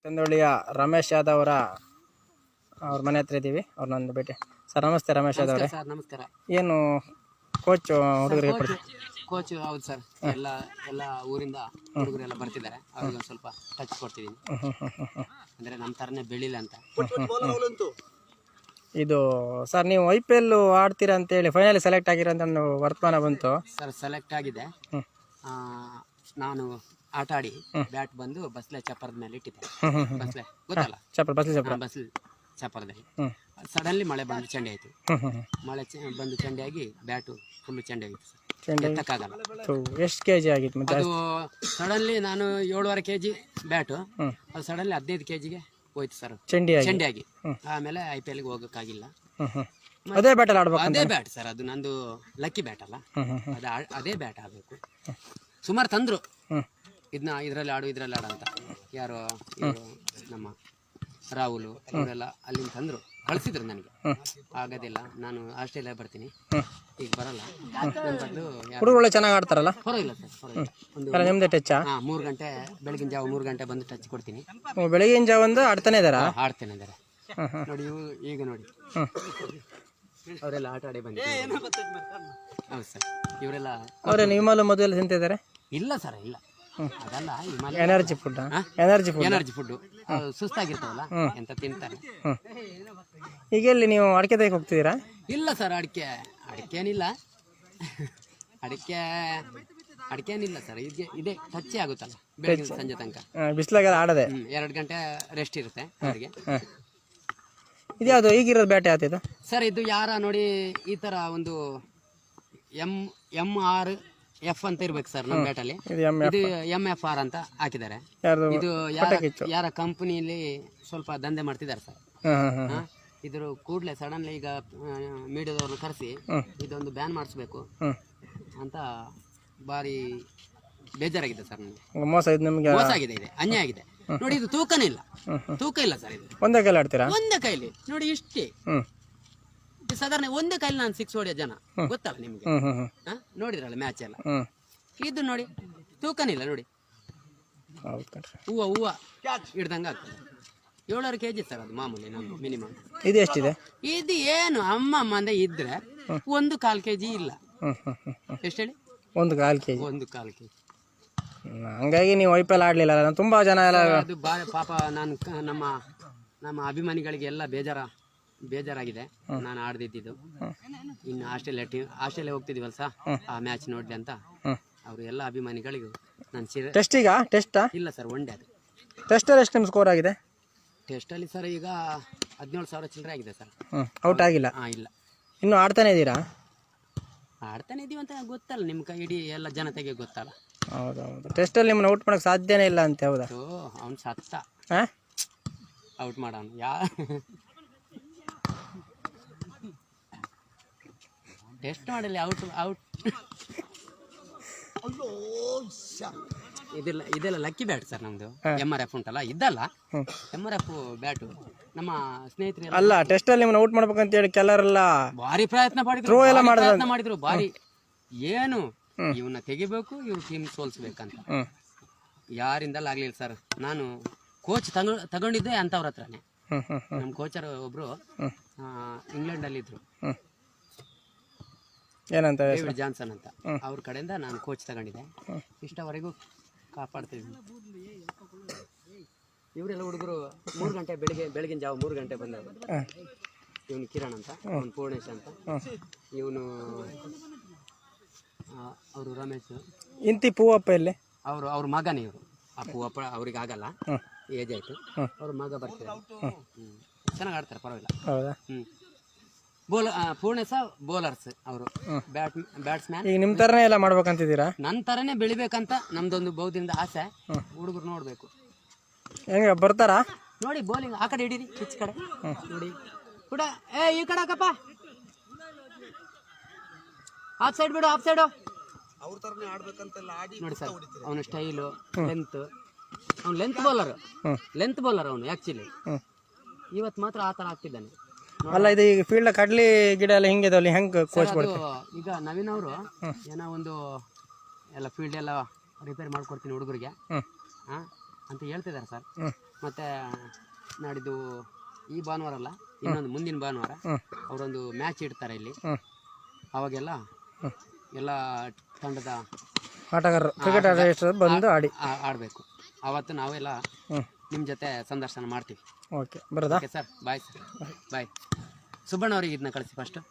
ಚಂದೋಳಿಯ ರಮೇಶ್ ಯಾದವ್ ಅವ್ರ ಮನೆ ಹತ್ರ ಇದ್ದೀವಿ. ಅವ್ರನ್ನೊಂದು ಭೇಟಿ. ಸರ್ ನಮಸ್ತೆ ರಮೇಶ್ ಯಾದವ್ ಅವರೇ. ಸರ್ ನಮಸ್ಕಾರ. ಏನು ಕೋಚ್ ಹುಡುಗರಿಗೆ ಕೋಚ್ ಹೌದು ಸರ್. ಎಲ್ಲ ಊರಿಂದ ಹುಡುಗರೆಲ್ಲ ಬರ್ತಿದ್ದಾರೆ. ಅವ್ರಿಗೆ ಒಂದು ಸ್ವಲ್ಪ ಟಚ್ ಕೊಡ್ತಿದ್ದೀನಿ. ಅಂದ್ರೆ ನಮ್ಮ ಥರನೇ ಬೆಳಿಲ್ಲ ಅಂತ. ಇದು ಸರ್ ನೀವು IPL ಆಡ್ತೀರಾ ಅಂತೇಳಿ ಫೈನಲ್ ಸೆಲೆಕ್ಟ್ ಆಗಿರೋ ಅಂತ ವರ್ತಮಾನ ಬಂತು ಸರ್. ಸೆಲೆಕ್ಟ್ ಆಗಿದೆ. ನಾನು ಆಟ ಆಡಿ ಬ್ಯಾಟ್ ಬಂದು ಬಸ್ಲೆ ಚಪ್ಪರದ ಮೇಲೆ ಇಟ್ಟಿದ್ದೆ. ಬಸ್ಲೆ ಗೊತ್ತಲ್ಲ, ಬಸ್ಲೆ ಚಪ್ಪರದಲ್ಲಿ ಸಡನ್ಲಿ ಮಳೆ ಬಂದು ಚಂಡೆ ಆಯ್ತು. ಮಳೆ ಬಂದು ಚಂಡೆ ಆಗಿ ಬ್ಯಾಟು ಫುಲ್ ಚಂಡೆ ಆಗಿತ್ತು ಸರ್. ಎತ್ತಕ್ಕಾಗಲ್ಲ. ಎಷ್ಟು ಕೆಜಿ ಆಗಿತ್ತು ಅದು ಸಡನ್ಲಿ ನಾನು 7.5 kg ಬ್ಯಾಟು, ಅದು ಸಡನ್ಲಿ 15 kgಗೆ ಹೋಯ್ತು ಸರ್ ಚಂಡೆ ಆಗಿ. ಆಮೇಲೆ IPL ಗೆ ಹೋಗಕ್ಕಾಗಿಲ್ಲ. ಅದೇ ಬ್ಯಾಟ್ ಆಡ್ಬೇಕು. ಅದೇ ಬ್ಯಾಟ್ ಸರ್, ಅದು ನಂದು ಲಕ್ಕಿ ಬ್ಯಾಟ್ ಅಲ್ಲ, ಅದೇ ಬ್ಯಾಟ್ ಆಗ್ಬೇಕು. ಸುಮಾರು ತಂದ್ರು ಇದ್ರಲ್ಲಿ ಆಡು ಅಂತ. ಯಾರು ನಮ್ಮ ರಾಹುಲು ಇವರೆಲ್ಲ ಅಲ್ಲಿಂದ ತಂದ್ರು, ಕಳಿಸಿದ್ರು ನನಗೆ. ಆಗೋದಿಲ್ಲ, ನಾನು ಆಸ್ಟ್ರೇಲಿಯಾ ಬರ್ತೀನಿ, ಈಗ ಬರಲ್ಲ. ಹುಡುಗರು ಚೆನ್ನಾಗಿ ಆಡ್ತಾರಲ್ಲ, ಪರವಾಗಿಲ್ಲ ಸರ್, ಪರವಾಗಿಲ್ಲ. ಒಂದು ನಿಮ್ದೇ ಟಚ್ 3 ಗಂಟೆ ಬೆಳಗಿನ ಜಾವ 3 ಗಂಟೆ ಬಂದು ಟಚ್ ಕೊಡ್ತೀನಿ. ಬೆಳಗಿನ ಜಾವ ಒಂದು ಆಡ್ತಾನೆ ಇದಾರ, ಆಡ್ತೇನೆ ಇದ್ದಾರೆ ನೋಡಿ. ಈಗ ನೋಡಿ ಅವರೆಲ್ಲ ಆಟ ಆಡಿ ಬಂದಿದ್ದಾರೆ. ಹೌದು ಸರ್, ಇವರೆಲ್ಲ ಅವರೇ ನಿಮ್ಮಲ್ಲೂ ಮದುವೆ ತಿಂತಿದ್ದಾರೆ? ಇಲ್ಲ ಸರ್, ಇಲ್ಲ, ಅದಲ್ಲ. ಎನರ್ಜಿ ಫುಡ್ ಸುಸ್ತಾಗಿರ್ತಾವಲ್ಲ ಎಂತ ತಿಂತಾರೆ. ಈಗ ಎಲ್ಲಿ ನೀವು ಅಡಿಕೆ ತೆಗೆ ಹೋಗ್ತಿದ್ದೀರಾ? ಇಲ್ಲ ಸರ್, ಅಡಿಕೆನಿಲ್ಲ ಅಡಿಕೆನಿಲ್ಲ ಸರ್. ಇದೇ ಟಚ್ ಆಗುತ್ತಲ್ಲ ಬೆಳಗಿನ ಸಂಜೆ ತನಕ. ಬಿಸಿಲಾಗೆಲ್ಲ ಆಡದೆ 2 ಗಂಟೆ ರೆಸ್ಟ್ ಇರುತ್ತೆ ಅವರಿಗೆ. ಇದ್ಯಾವುದು ಈಗಿರೋದು ಬ್ಯಾಟ್ ಯಾವ್ದು ಸರ್? ಇದು ಯಾರ ನೋಡಿ, ಈ ತರ ಒಂದು MRF ಅಂತ ಇರ್ಬೇಕು ಸರ್ ನಮ್ಮ ಬ್ಯಾಟಲ್ಲಿ. ಇದು MFR ಅಂತ ಹಾಕಿದ್ದಾರೆ. ಇದು ಯಾರ ಕಂಪನಿಯಲ್ಲಿ ಸ್ವಲ್ಪ ದಂಧೆ ಮಾಡ್ತಿದ್ದಾರೆ ಸರ್. ಇದ್ರ ಕೂಡಲೇ ಸಡನ್ಲಿ ಈಗ ಮೀಡಿಯಾದವ್ರನ್ನ ಕರೆಸಿ ಇದೊಂದು ಬ್ಯಾನ್ ಮಾಡಿಸ್ಬೇಕು ಅಂತ ಭಾರಿ ಬೇಜಾರಾಗಿದೆ ಸರ್ ನನಗೆ. ಮೋಸ ಆಗಿದೆ, ಇದೆ ಅನ್ಯಾಯ ಆಗಿದೆ ನೋಡಿ. ಇದು ತೂಕ ಇಲ್ಲ ಸರ್. ಇದು ಒಂದೇ ಕೈಲಿ ಆಡ್ತೀರಾ? ಒಂದೇ ಕೈಲಿ ನೋಡಿ, ಇಷ್ಟೇ. ಸಾಧಾರಣ ಒಂದೇ ಕೈಲಿ ನಾನು 6 ಹೊಡೆಯೋ ಜನ, ಗೊತ್ತಲ್ಲ ನಿಮ್ಗೆ. ನೋಡಿದ್ರಲ್ಲ ಮ್ಯಾಚ್ ಎಲ್ಲ. ಇದು ನೋಡಿ ತೂಕನಿಲ್ಲ ನೋಡಿ, ಹೂವ ಹಿಡ್ದಂಗ ಆಗ್ತದೆ. 7.5 kg ಸರ್, ಅದು ಮಾಮೂಲಿ ನಮ್ದು ಮಿನಿಮಮ್. ಇದು ಎಷ್ಟಿದೆ? ಇದು ಏನು ಅಮ್ಮ ಮಂದೆ ಇದ್ರೆ 1/4 kg ಇಲ್ಲ. ಎಷ್ಟು ಹೇಳಿ? 1/4 kg. 1/4 kg. ಹಂಗಾಗಿ ನೀವು IPL ಆಡ್ಲಿಲ್ಲ. ತುಂಬಾ ಜನ ಎಲ್ಲ ಅದು ಪಾಪ ನಾನು ನಮ್ಮ ಅಭಿಮಾನಿಗಳಿಗೆ ಎಲ್ಲ ಬೇಜಾರಾಗಿದೆ ನಾನು ಆಡ್ದಿದ್ದು. ಇನ್ನು ಆಸ್ಟ್ರೇಲಿಯಾ ಹೋಗ್ತಿದೀವಲ್ಲ ಸರ್, ಆ ಮ್ಯಾಚ್ ನೋಡ್ಲಿ ಅಂತ ಅವರು ಎಲ್ಲ ಅಭಿಮಾನಿಗಳಿಗೂ ನಾನು ಟೆಸ್ಟ್ ಇಲ್ಲ ಸರ್, ಒನ್ ಡೇ. ಅದು ಟೆಸ್ಟ್ ಎಷ್ಟು ನಿಮ್ಮ ಸ್ಕೋರ್ ಆಗಿದೆ? ಟೆಸ್ಟ್ ಅಲ್ಲಿ ಸರ್ ಈಗ 17,000 ಚಿಲ್ಲರೆ ಆಗಿದೆ ಸರ್. ಔಟ್ ಆಗಿಲ್ಲ? ಇಲ್ಲ. ಇನ್ನು ಆಡ್ತಾನೆ ಇದ್ದೀರಾ? ಆಡ್ತಾನೆ ಇದೀವಿ ಅಂತ ಗೊತ್ತಲ್ಲ, ನಿಮ್ಗೆ ಇಡೀ ಎಲ್ಲ ಜನತೆಗೆ ಗೊತ್ತಲ್ಲ. ಹೌದೌದು. ಟೆಸ್ಟಲ್ಲಿ ನಿಮ್ಮನ್ನ ಔಟ್ ಮಾಡೋಕೆ ಸಾಧ್ಯನೇ ಇಲ್ಲ ಅಂತ. ಹೌದಾ? ಅವ್ನು ಸತ್ತ ಔಟ್ ಮಾಡೋನು ಟೆಸ್ಟ್ ಮಾಡಲಿ ಔಟ್. ಇದೆಲ್ಲ ಲಕ್ಕಿ ಬ್ಯಾಟ್ ಸರ್ ನಮ್ದು. MRF ಉಂಟಲ್ಲ, ಇದಲ್ಲ MRF ಬ್ಯಾಟು ನಮ್ಮ ಸ್ನೇಹಿತರು ಅಲ್ಲ. ಟೆಸ್ಟ್ ಅಲ್ಲಿ ನಿಮ್ಮನ್ನ ಔಟ್ ಮಾಡ್ಬೇಕಂತ ಹೇಳಿ ಕೆಲವರೆಲ್ಲ ಭಾರಿ ಪ್ರಯತ್ನ ಮಾಡಿದ್ರು. ಭಾರಿ ಏನು ಇವನ್ನ ತೆಗಿಬೇಕು, ಇವ್ರ ಟೀಮ್ ಸೋಲ್ಸ್ಬೇಕಂತ ಯಾರಿಂದಲ್ಲ ಆಗ್ಲಿಲ್ಲ ಸರ್. ನಾನು ಕೋಚ್ ತಗೊಂಡಿದ್ದೆ ಅಂತವ್ರ ಹತ್ರನೇ. ನಮ್ಮ ಕೋಚರ್ ಒಬ್ರು ಇಂಗ್ಲೆಂಡ್ ಅಲ್ಲಿ ಇದ್ರು, ಏನಂತ ಡೇವಿಡ್ ಜಾನ್ಸನ್ ಅಂತ. ಅವ್ರ ಕಡೆಯಿಂದ ನಾನು ಕೋಚ್ ತಗೊಂಡಿದ್ದೆ. ಇಷ್ಟವರೆಗೂ ಕಾಪಾಡ್ತಿದ್ವಿ. ಇವರೆಲ್ಲ ಹುಡುಗರು 3 ಗಂಟೆ ಬೆಳಗಿನ ಜಾವ 3 ಗಂಟೆ ಬಂದವರು. ಇವನು ಕಿರಣ್ ಅಂತ, ಅವನು ಪೂರ್ಣೇಶ್ ಅಂತ, ಇವನು ಅವರು ರಮೇಶ್. ಇಂತಿ ಪೂವಪ್ಪ ಇಲ್ಲಿ ಅವ್ರ ಮಗನೇ ಇವರು. ಆ ಪೂವಪ್ಪ ಅವ್ರಿಗೆ ಆಗಲ್ಲ, ಏಜ್ ಆಯ್ತು. ಅವ್ರ ಮಗ ಬರ್ತಾರೆ, ಚೆನ್ನಾಗಿ ಆಡ್ತಾರೆ, ಪರವಾಗಿಲ್ಲ. ಹೌದಾ? ಪೂರ್ಣೇಶ ಬೌಲರ್ಸ್ ಅವರು, ಬ್ಯಾಟ್ಸ್ಮ್ಯಾನ್. ಈಗ ನಿಮ್ಮ ತರನೇ ಎಲ್ಲ ಮಾಡ್ಬೇಕಂತಿದ್ದೀರಾ? ನನ್ನ ತರನೇ ಬೆಳಿಬೇಕಂತ ನಮ್ದೊಂದು ಬಹುದಿನದ ಆಸೆ. ಹುಡುಗರು ನೋಡ್ಬೇಕು ಹೆಂಗ ಬರ್ತಾರಾ ನೋಡಿ. ಬೌಲಿಂಗ್ ಆ ಕಡೆ ಹಿಡೀರಿ, ಪಿಚ್ ಕಡೆ ನೋಡಿ ಕೂಡ. ಈ ಕಡೆ ಹಾಕಪ್ಪ, ಆಫ್ ಸೈಡ್ ಬಿಡು, ಆಫ್ ಸೈಡು ನೋಡಿ ಸರ್. ಅವನ ಸ್ಟೈಲು, ಅವ್ನು ಲೆಂತ್ ಬೌಲರ್ ಅವನು ಆಕ್ಚುಲಿ. ಇವತ್ತು ಮಾತ್ರ ಆ ತರ ಆಗ್ತಿದ್ದಾನೆ. ಅಲ್ಲ, ಇದು ಈಗ ಫೀಲ್ಡ್ ಕಡ್ಲಿ ಗಿಡ ಎಲ್ಲ ಹಿಂಗಿದಾವಲ್ಲಿ, ಹೆಂಗೆ ಕೋಚ್ ಮಾಡ್ತಾರೆ? ಈಗ ನವೀನ್ ಅವರು ಏನೋ ಒಂದು ಎಲ್ಲ ಫೀಲ್ಡ್ ಎಲ್ಲ ರಿಪೇರ್ ಮಾಡ್ಕೊಡ್ತೀನಿ ಹುಡುಗರಿಗೆ ಅಂತ ಹೇಳ್ತಿದ್ದಾರೆ ಸರ್. ಮತ್ತು ನಾಡಿದ್ದು ಈ ಭಾನುವಾರ ಅಲ್ಲ, ಇನ್ನೊಂದು ಮುಂದಿನ ಭಾನುವಾರ ಅವರೊಂದು ಮ್ಯಾಚ್ ಇಡ್ತಾರೆ ಇಲ್ಲಿ. ಅವಾಗೆಲ್ಲ ಎಲ್ಲ ತಂಡದ ಆಟಗಾರರು ಕ್ರಿಕೆಟ್ ಆಟ ಬಂದು ಆಡಬೇಕು. ಅವತ್ತು ನಾವೆಲ್ಲ ನಿಮ್ಮ ಜೊತೆ ಸಂದರ್ಶನ ಮಾಡ್ತೀವಿ. ಓಕೆ ಬರೋದಾ? ಓಕೆ ಸರ್, ಬಾಯ್ ಸರ್, ಬಾಯ್. ಸುಬ್ಬಣ್ಣ ಅವ್ರಿಗೆ ಇದನ್ನ ಕಳಿಸಿ ಫಸ್ಟು.